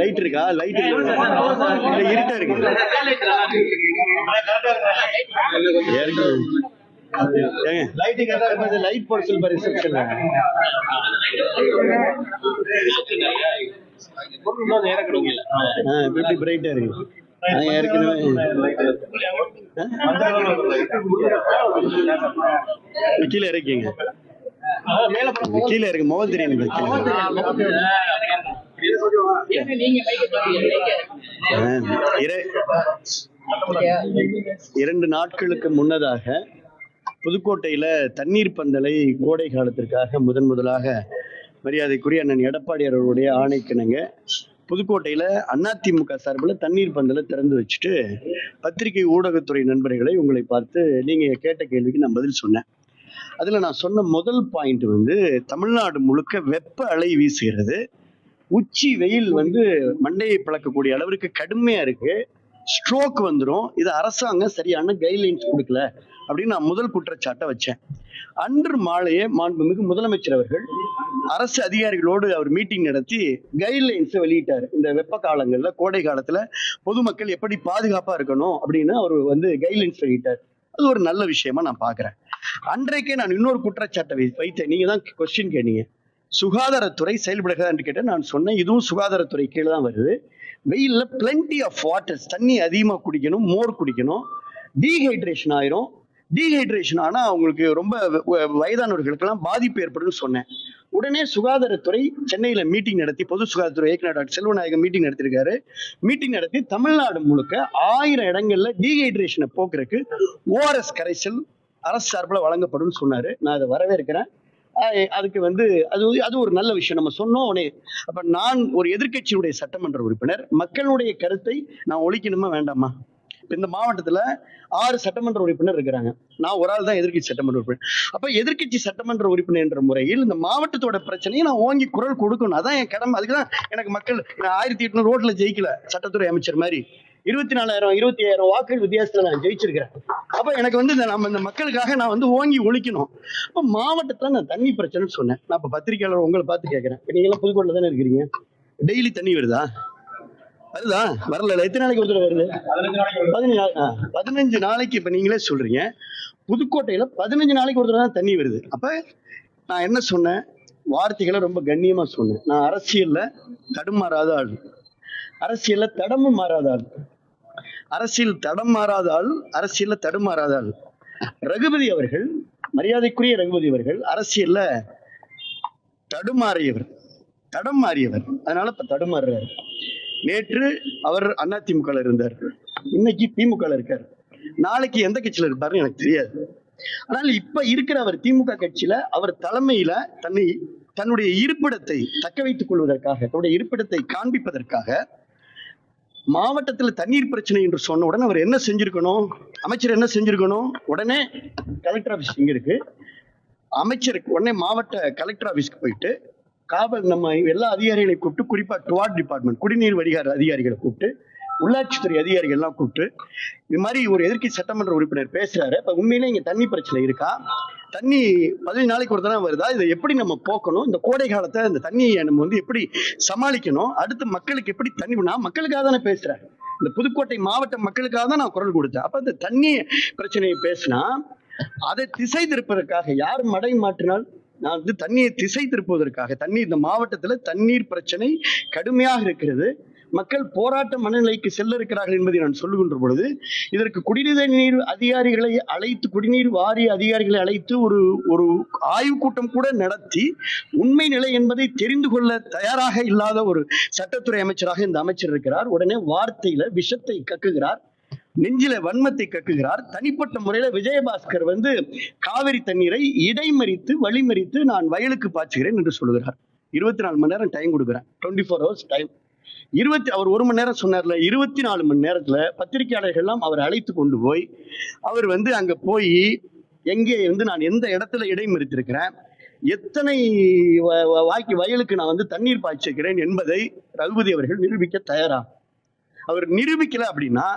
Light இருக்கா? Light இருட்டா இருக்கு. லைட் போட சொல்லி ரிசப்ஷன்ல பிரைட்டா இருக்கு. கீழே இறக்கிங்க, கீழே இருக்கு. மொபைல் தெரியும். இரண்டு நாட்களுக்கு முன்னதாக புதுக்கோட்டையில தண்ணீர் பந்தலை கோடை காலத்திற்காக முதலாக மரியாதைக்குரிய அண்ணன் எடப்பாடி அவர்களுடைய ஆணைக்கிணங்க புதுக்கோட்டையில அதிமுக சார்பில் தண்ணீர் பந்தலை திறந்து வச்சுட்டு பத்திரிகை ஊடகத்துறை நண்பர்களை உங்களை பார்த்து நீங்க கேட்ட கேள்விக்கு நான் பதில் சொன்னேன். அதுல நான் சொன்ன முதல் பாயிண்ட் தமிழ்நாடு முழுக்க வெப்ப அலை வீசுகிறது. உச்சி வெயில் மண்டையை பிளக்கக்கூடிய அளவிற்கு கடுமையா இருக்கு. ஸ்ட்ரோக் வந்துடும். இது அரசாங்கம் சரியான கைட்லைன்ஸ் கொடுக்கல அப்படின்னு நான் முதல் குற்றச்சாட்டை வச்சேன். அன்று மாலையே மாண்புமிகு முதலமைச்சர் அவர்கள் அரசு அதிகாரிகளோடு அவர் மீட்டிங் நடத்தி கைட்லைன்ஸை வெளியிட்டார். இந்த வெப்ப காலங்கள்ல, கோடை காலத்துல பொதுமக்கள் எப்படி பாதுகாப்பா இருக்கணும் அப்படின்னு அவர் கைட்லைன்ஸ் வெளியிட்டார். அது ஒரு நல்ல விஷயமா நான் பாக்குறேன். அன்றைக்கே நான் இன்னொரு குற்றச்சாட்டை வைத்தேன். நீங்க தான் கொஸ்டின் கேட்டீங்க, சுகாதாரத்துறை செயல்படுகிறதா என்று கேட்டேன். நான் சொன்னேன் இதுவும் சுகாதாரத்துறை கீழே தான் வருது. வெயில்ல பிளென்டி ஆஃப் வாட்டர்ஸ், தண்ணி அதிகமா குடிக்கணும், மோர் குடிக்கணும். டீஹைட்ரேஷன் ஆயிரும். டீஹைட்ரேஷன் ஆனா அவங்களுக்கு ரொம்ப வயதானவர்களுக்கெல்லாம் பாதிப்பு ஏற்படும் சொன்னேன். உடனே சுகாதாரத்துறை சென்னையில மீட்டிங் நடத்தி, பொது சுகாதாரத்துறை இயக்குனர் டாக்டர் செல்வநாயகம் மீட்டிங் நடத்திருக்காரு. மீட்டிங் நடத்தி தமிழ்நாடு முழுக்க 1000 இடங்கள்ல டீஹைட்ரேஷனை போக்குறதுக்கு ORS கரைசல் அரசு சார்பில் வழங்கப்படும் சொன்னாரு. நான் அதை வரவேற்கிறேன். அதுக்கு அது ஒரு நல்ல விஷயம். நம்ம சொன்னோம் உடனே. அப்ப நான் ஒரு எதிர்கட்சியுடைய சட்டமன்ற உறுப்பினர், மக்களுடைய கருத்தை நான் ஒழிக்கணுமா வேண்டாமா? இந்த மாவட்டத்துல 6 சட்டமன்ற உறுப்பினர் இருக்கிறாங்க. நான் ஒரு ஆள் தான் எதிர்கட்சி சட்டமன்ற உறுப்பினர். அப்ப எதிர்கட்சி சட்டமன்ற உறுப்பினர் என்ற முறையில் இந்த மாவட்டத்தோட பிரச்சனையை நான் ஓங்கி குரல் கொடுக்கணும். அதான் என் கடமை. அதுக்குதான் எனக்கு மக்கள், நான் 1800 ஓட்டுல ஜெயிக்கல, சட்டத்துறை அமைச்சர் மாதிரி 24,000 25,000 வாக்குகள் வித்தியாசத்துல நான் ஜெயிச்சிருக்கிறேன். அப்ப எனக்கு நம்ம இந்த மக்களுக்காக நான் ஓங்கி ஒழிக்கணும். அப்ப மாவட்டத்துல நான் தண்ணி பிரச்சனைன்னு சொன்னேன். நான் இப்ப பத்திரிகையாளர் உங்களை பார்த்து கேட்கிறேன், நீங்க எல்லாம் புதுக்கோட்டையில தானே இருக்கிறீங்க, டெய்லி தண்ணி வருதா? அதுதான் வரல. எத்தனை நாளைக்கு ஒரு தடவை வருது? 15 நாளைக்கு. இப்ப நீங்களே சொல்றீங்க புதுக்கோட்டையில 15 நாளைக்கு ஒரு தடவை தான் தண்ணி வருது. அப்ப நான் என்ன சொன்னேன்? வார்த்தைகளை ரொம்ப கண்ணியமா சொன்னேன். நான் அரசியல்ல தடுமாறாத ஆள், அரசியல்ல தடமும் மாறாத ஆள், அரசியல் தடம் மாறாத ஆள், அரசியல்ல தடுமாறாத ஆள். ரகுபதி அவர்கள், மரியாதைக்குரிய ரகுபதி அவர்கள் அரசியல்ல தடம் மாறியவர். அதனால இப்ப தடுமாறுறாரு. நேற்று அவர் அதிமுக இருந்தார், இன்னைக்கு திமுக இருக்கார். நாளைக்கு எந்த கட்சியில இருப்பாருன்னு எனக்கு தெரியாது. ஆனால் இப்ப இருக்கிற அவர் திமுக கட்சியில அவர் தலைமையில தன்னுடைய இருப்பிடத்தை தக்க வைத்துக் கொள்வதற்காக, தன்னுடைய இருப்பிடத்தை காண்பிப்பதற்காக மாவட்டத்துல தண்ணீர் பிரச்சனை என்று சொன்ன உடனே அவர் என்ன செஞ்சிருக்கணும்? அமைச்சர் என்ன செஞ்சிருக்கணும்? உடனே கலெக்டர் ஆபீஸ் இங்க இருக்கு, அமைச்சருக்கு உடனே மாவட்ட கலெக்டர் ஆபீஸ்க்கு போயிட்டு காவல் நம்ம எல்லா அதிகாரிகளையும் கூப்பிட்டு, குறிப்பா டுவாட் டிபார்ட்மெண்ட் குடிநீர் வடிகால் அதிகாரிகளை கூப்பிட்டு, உள்ளாட்சித்துறை அதிகாரிகள் எல்லாம் கூப்பிட்டு, இது மாதிரி ஒரு எதிர்க்கட்சி சட்டமன்ற உறுப்பினர் பேசுறாரு, இப்ப உண்மையிலே இங்க தண்ணி பிரச்சனை இருக்கா, தண்ணி 15 நாளைக்கு ஒரு தடவை வருதா, இதை எப்படி நம்ம போக்கணும், இந்த கோடை காலத்தை இந்த தண்ணியை நம்ம எப்படி சமாளிக்கணும், அடுத்து மக்களுக்கு எப்படி தண்ணி, நான் மக்களுக்காக தானே பேசுறேன், இந்த புதுக்கோட்டை மாவட்ட மக்களுக்காக தான் நான் குரல் கொடுத்தேன். அப்ப இந்த தண்ணி பிரச்சனையை பேசினா அதை திசை திருப்பதற்காக யார் மடை மாற்றினால், நான் தண்ணியை திசை திருப்புவதற்காக, இந்த மாவட்டத்துல தண்ணீர் பிரச்சனை கடுமையாக இருக்கிறது, மக்கள் போராட்ட மனநிலைக்கு செல்ல இருக்கிறார்கள் என்பதை நான் சொல்லுகின்ற பொழுது, இதற்கு குடிநீர் அதிகாரிகளை அழைத்து, குடிநீர் வாரிய அதிகாரிகளை அழைத்து ஒரு ஆய்வு கூட்டம் கூட நடத்தி உண்மை நிலை என்பதை தெரிந்து கொள்ள தயாராக இல்லாத ஒரு சட்டத்துறை அமைச்சராக இந்த அமைச்சர் இருக்கிறார். உடனே வார்த்தையில விஷத்தை கக்குகிறார், நெஞ்சில வன்மத்தை கக்குகிறார். தனிப்பட்ட முறையில விஜயபாஸ்கர் காவிரி தண்ணீரை இடைமறித்து வழிமறித்து நான் வயலுக்கு பாய்ச்சுகிறேன் என்று சொல்லுகிறார். 24 மணி நேரம் டைம் கொடுக்குறேன், 24 hours டைம். அவர் 1 மணி நேரம் சொன்னார்ல, 24 மணி நேரத்துல பத்திரிகையாளர்கள் எல்லாம் அவர் அழைத்து கொண்டு போய், அவர் அங்க போய் எங்கே நான் எந்த இடத்துல இடைமறித்திருக்கிறேன், எத்தனை வயலுக்கு நான் தண்ணீர் பாய்ச்சிருக்கிறேன் என்பதை ரகுபதி அவர்கள் நிரூபிக்க தயாரா. அவர் நிரூபிக்கல அப்படின்னா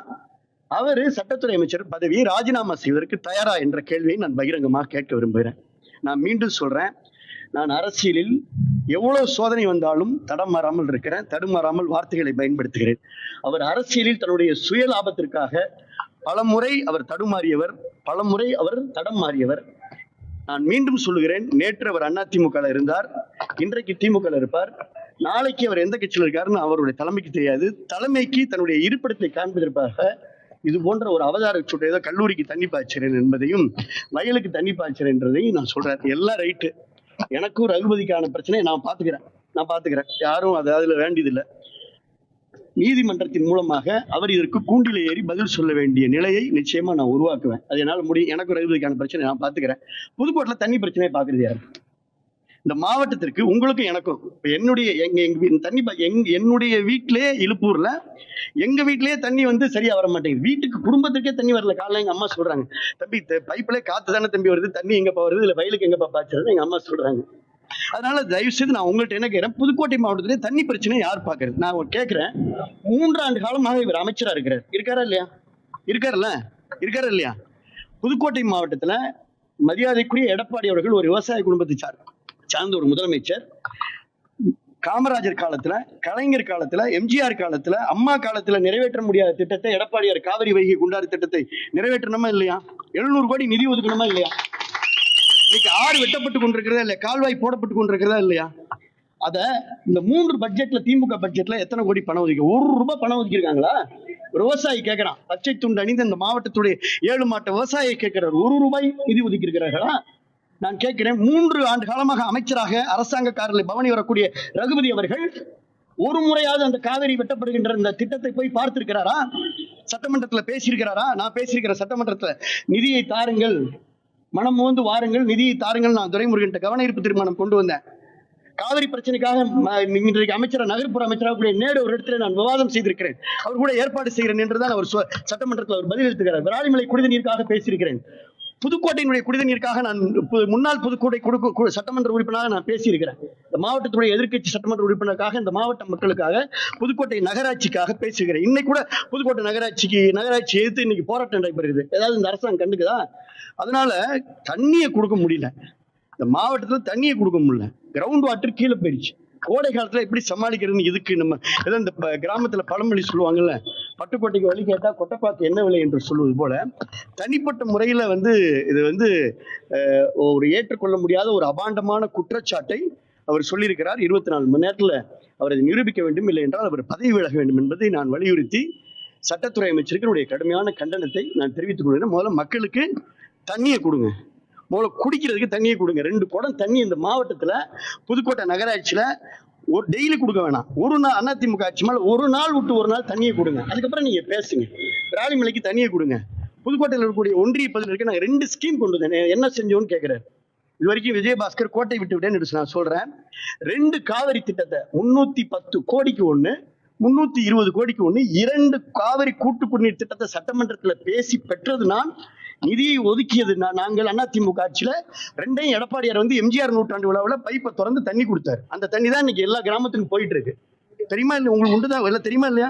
அவரு சட்டத்துறை அமைச்சர் பதவியை ராஜினாமா செய்வதற்கு தயாரா என்ற கேள்வியை நான் பகிரங்கமாக கேட்க விரும்புகிறேன். நான் மீண்டும் சொல்றேன், நான் அரசியலில் எவ்வளவு சோதனை வந்தாலும் தடம் மாறாமல் இருக்கிறேன், தடுமாறாமல் வார்த்தைகளை பயன்படுத்துகிறேன். அவர் அரசியலில் தன்னுடைய சுய லாபத்திற்காக பலமுறை அவர் தடுமாறியவர், பலமுறை அவர் தடம் மாறியவர். நான் மீண்டும் சொல்லுகிறேன், நேற்று அவர் அதிமுக இருந்தார், இன்றைக்கு திமுக இருப்பார், நாளைக்கு அவர் எந்த கட்சியில் இருக்காருன்னு அவருடைய தலைமைக்கு தெரியாது. தலைமைக்கு தன்னுடைய இருப்பிடத்தை காண்பதற்காக இது போன்ற ஒரு அவதார சுட்டு, ஏதோ கல்லூரிக்கு தண்ணி பாய்ச்சிறேன் என்பதையும் வயலுக்கு தண்ணி பாய்ச்சிறேன் என்றதையும் நான் சொல்றேன். எல்லாம் ரைட்டு, எனக்கும் ரகுபதிக்கான பிரச்சனையை நான் பாத்துக்கிறேன். யாரும் அதுல வேண்டியதில்லை. நீதிமன்றத்தின் மூலமாக அவர் இதற்கு கூண்டில ஏறி பதில் சொல்ல வேண்டிய நிலையை நிச்சயமா நான் உருவாக்குவேன். அது என்னால் முடியும். எனக்கும் ரகுபதிக்கான பிரச்சனை நான் பாத்துக்கிறேன். புதுக்கோட்டையில தண்ணி பிரச்சனையை பாக்குறது யாரு? இந்த மாவட்டத்திற்கு உங்களுக்கும் எனக்கும் என்னுடைய என்னுடைய வீட்டிலேயே இழுப்பூர்ல எங்க வீட்லயே தண்ணி சரியா வர மாட்டேங்குது. வீட்டுக்கு குடும்பத்துக்கே தண்ணி வரல. காலைல எங்க அம்மா சொல்றாங்க, தம்பி பைப்ல காத்து தானே தம்பி வருது, தண்ணி எங்கப்பா வருது, இல்ல வயலுக்கு எங்கப்பா பாய்ச்சறது எங்க அம்மா சொல்றாங்க. அதனால தயவு செய்து நான் உங்கள்கிட்ட என்ன கேட்கிறேன், புதுக்கோட்டை மாவட்டத்திலே தண்ணி பிரச்சனை யார் பாக்குறது? நான் கேட்கிறேன், 3 ஆண்டு காலமாக இவர் அமைச்சரா இருக்காரா இல்லையா? புதுக்கோட்டை மாவட்டத்துல மரியாதைக்குரிய எடப்பாடி அவர்கள் ஒரு விவசாய குடும்பத்தை சார்ந்த ஒரு முதலமைச்சர். காமராஜர் காலத்துல, கலைஞர் காலத்துல, எம்ஜிஆர் காலத்துல, அம்மா காலத்துல நிறைவேற்ற முடியாத திட்டத்தை எடப்பாடியார் காவிரி வைகை குண்டாறு திட்டத்தை நிறைவேற்றணுமா இல்லையா? 700 கோடி நிதி ஒதுக்கணுமா இல்லையா? இன்னைக்கு ஆறு வெட்டப்பட்டு கொண்டிருக்கிறதா இல்லையா? கால்வாய் போடப்பட்டு கொண்டிருக்கிறதா இல்லையா? அத இந்த 3 பட்ஜெட்ல, திமுக பட்ஜெட்ல எத்தனை கோடி பணம் ஒதுக்கி? 1 ரூபாய் பணம் ஒதுக்கிருக்காங்களா? விவசாயி கேட்கிறான், பச்சை துண்டு அணிந்து இந்த மாவட்டத்துடைய 7 மாவட்ட விவசாயியை கேட்கிறார், 1 ரூபாய் நிதி ஒதுக்கி இருக்கிறார்களா? நான் கேட்கிறேன், 3 ஆண்டு காலமாக அமைச்சராக அரசாங்க காரில் பவனி வரக்கூடிய ரகுபதி அவர்கள் ஒரு முறையாவது அந்த காவிரி வெட்டப்படுகின்ற இந்த திட்டத்தை போய் பார்த்திருக்கிறாரா? சட்டமன்றத்தில் பேசியிருக்கிறாரா? நான் பேசியிருக்கிற சட்டமன்றத்தில் நிதியை தாருங்கள், மனம் மோந்து வாருங்கள், நிதியை தாருங்கள். நான் துரைமுருகன் கவன ஈர்ப்பு தீர்மானம் கொண்டு வந்தேன். காவிரி பிரச்சனைக்காக இன்றைக்கு அமைச்சர், நகர்ப்புற அமைச்சராக கூடிய நேரு ஒரு இடத்துல நான் விவாதம் செய்திருக்கிறேன். அவர் கூட ஏற்பாடு செய்கிறேன் என்றுதான் அவர் சட்டமன்றத்தில் அவர் பதிலளித்துக்கிறார். விராலிமலை குடிநீருக்காக பேசியிருக்கிறேன். புதுக்கோட்டையினுடைய குடிநீருக்காக நான் முன்னாள் புதுக்கோட்டை சட்டமன்ற உறுப்பினராக நான் பேசியிருக்கிறேன். இந்த மாவட்டத்துடைய எதிர்க்கட்சி சட்டமன்ற உறுப்பினருக்காக, இந்த மாவட்ட மக்களுக்காக, புதுக்கோட்டை நகராட்சிக்காக பேசுகிறேன். இன்னைக்கு கூட புதுக்கோட்டை நகராட்சி எதிர்த்து இன்னைக்கு போராட்டம் நடைபெறுகிறது. ஏதாவது இந்த அரசாங்கம் கண்டுக்குதா? அதனால தண்ணியை கொடுக்க முடியல, இந்த மாவட்டத்துல தண்ணியை கொடுக்க முடியல. கிரவுண்ட் வாட்டர் கீழே போயிடுச்சு. கோடை காலத்துல எப்படி சமாளிக்கிறதுன்னு இதுக்கு நம்ம ஏதோ இந்த கிராமத்துல பழமொழி சொல்லுவாங்கல்ல, பட்டுக்கோட்டைக்கு வழி கேட்டா கொட்டைப்பாக்கு என்ன விலை என்று சொல்வது போல, தனிப்பட்ட முறையில இது ஒரு ஏற்றுக்கொள்ள முடியாத ஒரு அபாண்டமான குற்றச்சாட்டை அவர் சொல்லியிருக்கிறார். 24 மணி நேரத்துல அவர் அதை நிரூபிக்க வேண்டும், இல்லை என்றால் அவர் பதவி விலக வேண்டும் என்பதை நான் வலியுறுத்தி சட்டத்துறை அமைச்சருக்கு கடுமையான கண்டனத்தை நான் தெரிவித்துக் கொள்கிறேன். முதல்ல மக்களுக்கு தண்ணியை கொடுங்க, முதல்ல குடிக்கிறதுக்கு தண்ணியை கொடுங்க. 2 குடம் தண்ணி இந்த மாவட்டத்துல புதுக்கோட்டை நகராட்சியில ஒரு டெய்லி கொடுக்க வேணாம். ஒரு நாள் அதிமுக ஆட்சி மேல ஒரு நாள் விட்டு ஒரு நாள் தண்ணியை கொடுங்க. அதுக்கப்புறம் நீங்க பேசுங்க. விராலிமலைக்கு தண்ணியை கொடுங்க. புதுக்கோட்டையில் இருக்கக்கூடிய ஒன்றிய பகுதியில் இருக்க நாங்கள் 2 ஸ்கீம் கொண்டு வந்தேன். என்ன செஞ்சோன்னு கேட்கிறாரு. இது வரைக்கும் விஜயபாஸ்கர் கோட்டை விட்டு விட்டேன்னு நான் சொல்றேன். 2 காவிரி திட்டத்தை 310 கோடிக்கு 1, 320 கோடிக்கு 1, 2 காவிரி கூட்டு குடிநீர் திட்டத்தை சட்டமன்றத்தில் பேசி பெற்றது நான். நிதியை ஒதுக்கியது நாங்கள் அதிமுக ஆட்சியில. 2ஐயும் எடப்பாடியார் எம்ஜிஆர் நூற்றாண்டு விழாவில் பைப்பை திறந்து தண்ணி கொடுத்தாரு. அந்த தண்ணி தான் இன்னைக்கு எல்லா கிராமத்துக்கும் போயிட்டு இருக்கு. தெரியுமா இல்லை? உங்களுக்கு உண்டுதான் இல்லை? தெரியுமா இல்லையா?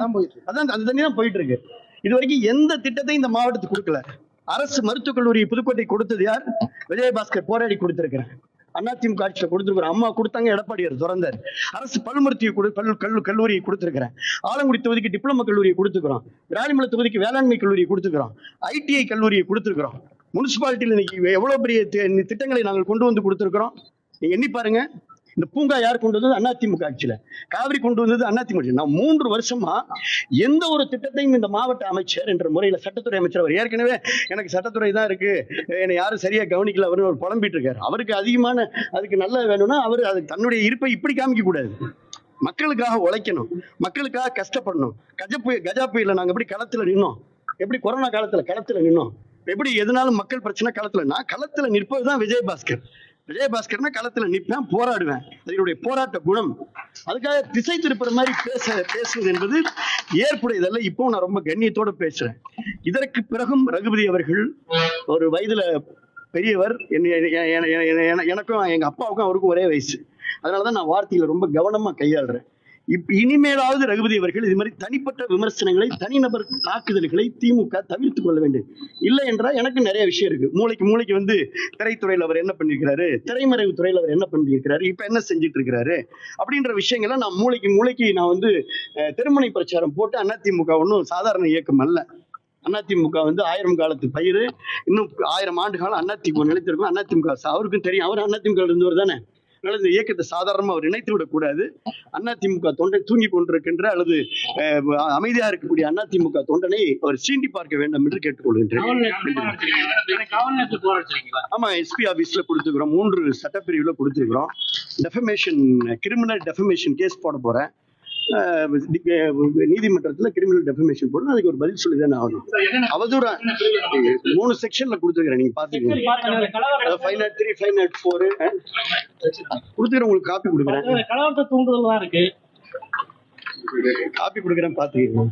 அதான் அந்த தண்ணி தான் போயிட்டு இருக்கு. இது வரைக்கும் எந்த திட்டத்தையும் இந்த மாவட்டத்துக்கு கொடுக்கல. அரசு மருத்துவக் கல்லூரி புதுக்கோட்டை கொடுத்தது யார்? விஜயபாஸ்கர் போராடி கொடுத்திருக்கிறேன். அதிமுக ஆட்சியில கொடுத்துருக்கிறோம். அம்மா கொடுத்தாங்க, எடப்பாடியார் திறந்தார். அரசு பல் மருத்துவ கல்லூரியை கொடுத்திருக்கிறேன். ஆலங்குடி தொகுதிக்கு டிப்ளமோ கல்லூரியை கொடுத்துக்கிறோம். விராலிமலை தொகுதிக்கு வேளாண்மை கல்லூரியை கொடுத்துக்கிறோம். ITI கல்லூரியை கொடுத்திருக்கிறோம். முனிசிபாலிட்டியில் இன்னைக்கு எவ்வளவு பெரிய திட்டங்களை நாங்கள் கொண்டு வந்து கொடுத்திருக்கிறோம். நீங்க எண்ணி பாருங்க. இந்த பூங்கா யார் கொண்டு வந்தது? அதிமுக ஆட்சியில. காவிரி கொண்டு வந்தது அதிமுக. நான் 3 வருஷமா எந்த ஒரு திட்டத்தையும் இந்த மாவட்ட அமைச்சர் என்ற முறையில, சட்டத்துறை அமைச்சர் அவர் ஏற்கனவே எனக்கு சட்டத்துறை தான் இருக்கு, என்னை யாரும் சரியா கவனிக்கல அவரு ஒரு புலம்பிட்டு இருக்காரு. அவருக்கு அதிகமான அதுக்கு நல்ல வேணும்னா அவர் அது தன்னுடைய இருப்பை இப்படி காமிக்க கூடாது. மக்களுக்காக உழைக்கணும், மக்களுக்காக கஷ்டப்படணும். கஜா புயல நாங்க எப்படி களத்துல நின்னோம், எப்படி கொரோனா காலத்துல களத்துல நின்னோம், எப்படி எதுனாலும் மக்கள் பிரச்சனை களத்துல நிற்பதுதான் விஜயபாஸ்கர். விஜயபாஸ்கர்னா களத்துல நிற்பேன், போராடுவேன். அதனுடைய போராட்ட குணம். அதுக்காக திசை திருப்புற மாதிரி பேசுவது என்பது ஏற்புடையதல்ல. இப்போ நான் ரொம்ப கண்ணியத்தோட பேசுறேன். இதற்கு பிறகும் ரகுபதி அவர்கள் ஒரு வயதுல பெரியவர். எனக்கும் எங்க அப்பாவுக்கும் அவருக்கும் ஒரே வயசு. அதனாலதான் நான் வார்த்தையில ரொம்ப கவனமா கையாளுறேன். இனிமேலாவது ரகுபதி அவர்கள் இது மாதிரி தனிப்பட்ட விமர்சனங்களை, தனிநபர் தாக்குதல்களை திமுக தவிர்த்து கொள்ள வேண்டும். இல்லை என்றால் எனக்கு நிறைய விஷயம் இருக்கு. மூளைக்கு வந்து திரைத்துறையில் அவர் என்ன பண்ணியிருக்கிறாரு, திரைமறைவு துறையில் அவர் என்ன பண்ணியிருக்கிறாரு, இப்ப என்ன செஞ்சுட்டு இருக்கிறாரு அப்படின்ற விஷயங்களை நான் மூளைக்கு நான் வந்து திருமணை பிரச்சாரம் போட்டு அதிமுக ஒன்றும் சாதாரண இயக்கம் அல்ல. அதிமுக வந்து 1000 காலத்து பயிர், இன்னும் 1000 ஆண்டு காலம் அதிமுக நிலைத்திருக்கும். அதிமுக அவருக்கும் தெரியும், அவர் அதிமுக இருந்தவர் தானே. அதனால இந்த இயக்கத்தை சாதாரணமா அவர் நினைத்து விடக்கூடாது. அதிமுக தொண்டை தூங்கி கொண்டிருக்கின்ற அல்லது அமைதியா இருக்கக்கூடிய அதிமுக தொண்டனை அவர் சீண்டி பார்க்க வேண்டும் என்று கேட்டுக்கொள்கின்றேன். ஆமா, எஸ்பி ஆபீஸ்ல கொடுத்துக்கிறோம், 3 சட்டப்பிரிவுல கொடுத்துருக்கிறோம். டெஃபமேஷன், கிரிமினல் டெஃபமேஷன் கேஸ் போட போறேன். நீதிமன்றத்துல கிரிமினல் டெஃபமேஷன் போடணும். அதுக்கு ஒரு பதில் சொல்லிதான் ஆகணும். அவதூறா 3 செக்ஷன்ல கொடுத்துருக்கிறேன், நீங்க பாத்துக்கீங்க. 503, 504 கொடுத்துக்கிறேன். உங்களுக்கு காப்பி கொடுக்குறேன், கலவரத்தை தூண்டுதல் தான் இருக்கு. காப்பி கொடுக்குறேன், பாத்துக்கீங்க.